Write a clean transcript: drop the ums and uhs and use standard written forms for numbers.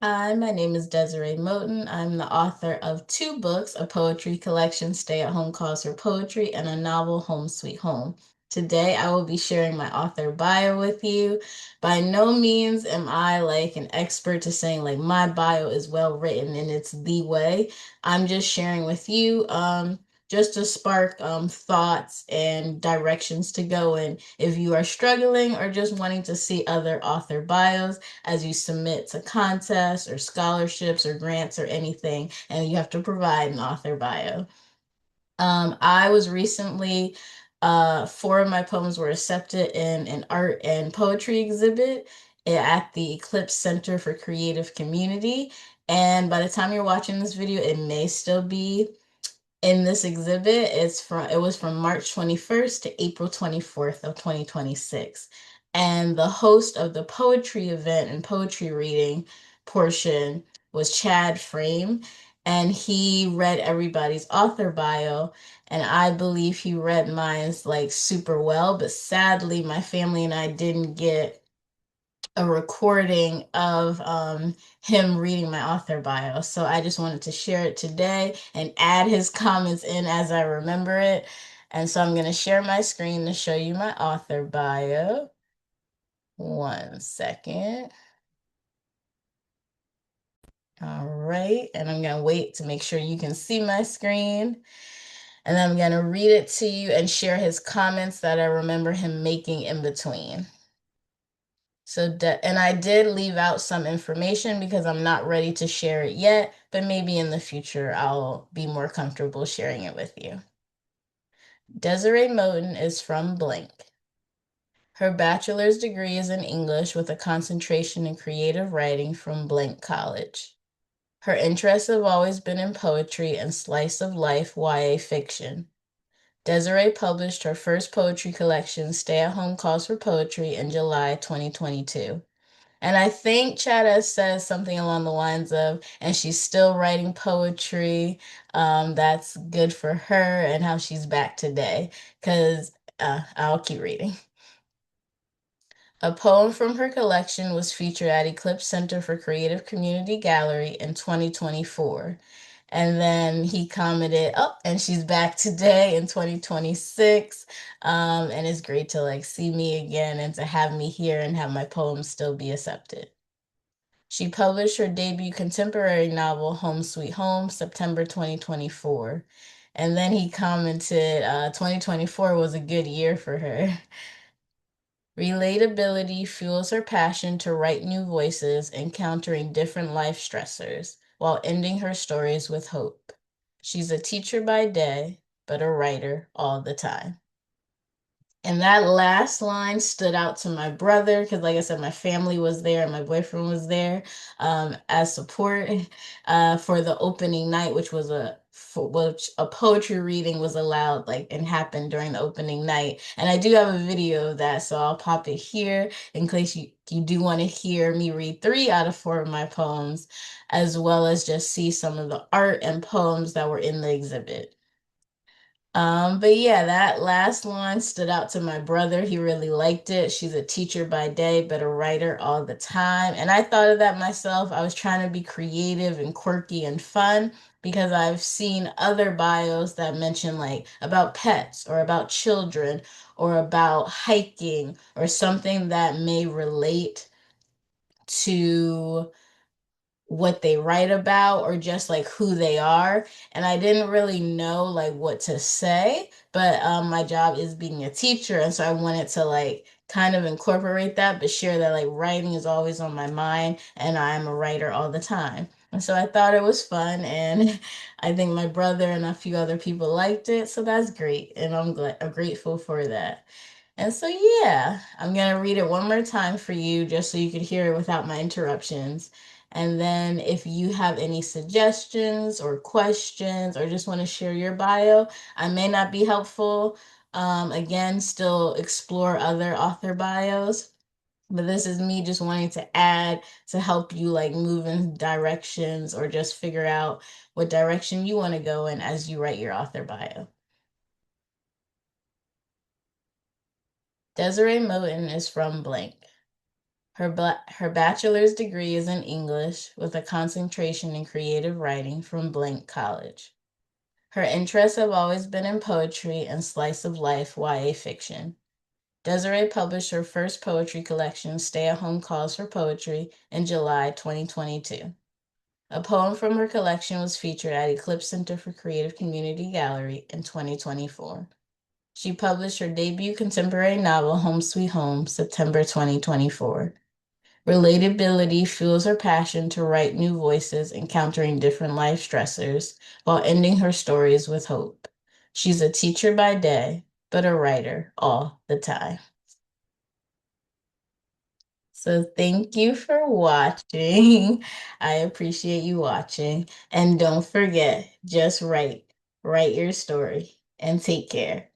Hi, my name is Desiree Moten. I'm the author of two books, a poetry collection, Stay at Home Calls for Poetry, and a novel, Home Sweet Home. Today, I will be sharing my author bio with you. By no means am I like an expert to saying like my bio is well written and it's the way. I'm just sharing with you just to spark thoughts and directions to go in if you are struggling or just wanting to see other author bios as you submit to contests or scholarships or grants or anything, and you have to provide an author bio. I was recently, four of my poems were accepted in an art and poetry exhibit at the Eclipse Center for Creative Community. And by the time you're watching this video, it may still be in this exhibit. It was from March 21st to April 24th of 2026. And the host of the poetry event and poetry reading portion was Chad Frame, and he read everybody's author bio. And I believe he read mine's like super well, but sadly, my family and I didn't get a recording of him reading my author bio. So I just wanted to share it today and add his comments in as I remember it. And so I'm going to share my screen to show you my author bio. One second. All right. And I'm going to wait to make sure you can see my screen. And then I'm going to read it to you and share his comments that I remember him making in between. And I did leave out some information because I'm not ready to share it yet, but maybe in the future I'll be more comfortable sharing it with you. Desiree Moten is from blank. Her bachelor's degree is in English with a concentration in creative writing from blank college. Her interests have always been in poetry and slice of life YA fiction. Desiree published her first poetry collection, Stay at Home Calls for Poetry, in July 2022. And I think Chada says something along the lines of, and she's still writing poetry. That's good for her and how she's back today. Because I'll keep reading. A poem from her collection was featured at Eclipse Center for Creative Community Gallery in 2024. And then he commented, oh, and she's back today in 2026. And it's great to like see me again and to have me here and have my poems still be accepted. She published her debut contemporary novel, Home Sweet Home, September 2024. And then he commented, 2024 was a good year for her. Relatability fuels her passion to write new voices, encountering different life stressors, while ending her stories with hope. She's a teacher by day, but a writer all the time. And that last line stood out to my brother because, like I said, my family was there and my boyfriend was there as support for the opening night, which a poetry reading was allowed like and happened during the opening night. And I do have a video of that, so I'll pop it here in case you do want to hear me read 3 out of 4 of my poems, as well as just see some of the art and poems that were in the exhibit. But yeah, that last line stood out to my brother. He really liked it. She's a teacher by day, but a writer all the time. And I thought of that myself. I was trying to be creative and quirky and fun because I've seen other bios that mention like about pets or about children or about hiking or something that may relate to what they write about or just like who they are. And I didn't really know like what to say, but my job is being a teacher, and so I wanted to like kind of incorporate that but share that like writing is always on my mind and I'm a writer all the time. And so I thought it was fun, and I think my brother and a few other people liked it, so that's great, and I'm grateful for that. And so, yeah, I'm going to read it one more time for you just so you could hear it without my interruptions. And then, if you have any suggestions or questions or just want to share your bio, I may not be helpful. Again, still explore other author bios. But this is me just wanting to add to help you like move in directions or just figure out what direction you want to go in as you write your author bio. Desiree Moten is from blank. Her bachelor's degree is in English with a concentration in creative writing from Blank College. Her interests have always been in poetry and slice of life YA fiction. Desiree published her first poetry collection, Stay at Home Calls for Poetry, in July 2022. A poem from her collection was featured at Eclipse Center for Creative Community Gallery in 2024. She published her debut contemporary novel, Home Sweet Home, September 2024. Relatability fuels her passion to write new voices, encountering different life stressors while ending her stories with hope. She's a teacher by day, but a writer all the time. So thank you for watching. I appreciate you watching. And don't forget, just write your story and take care.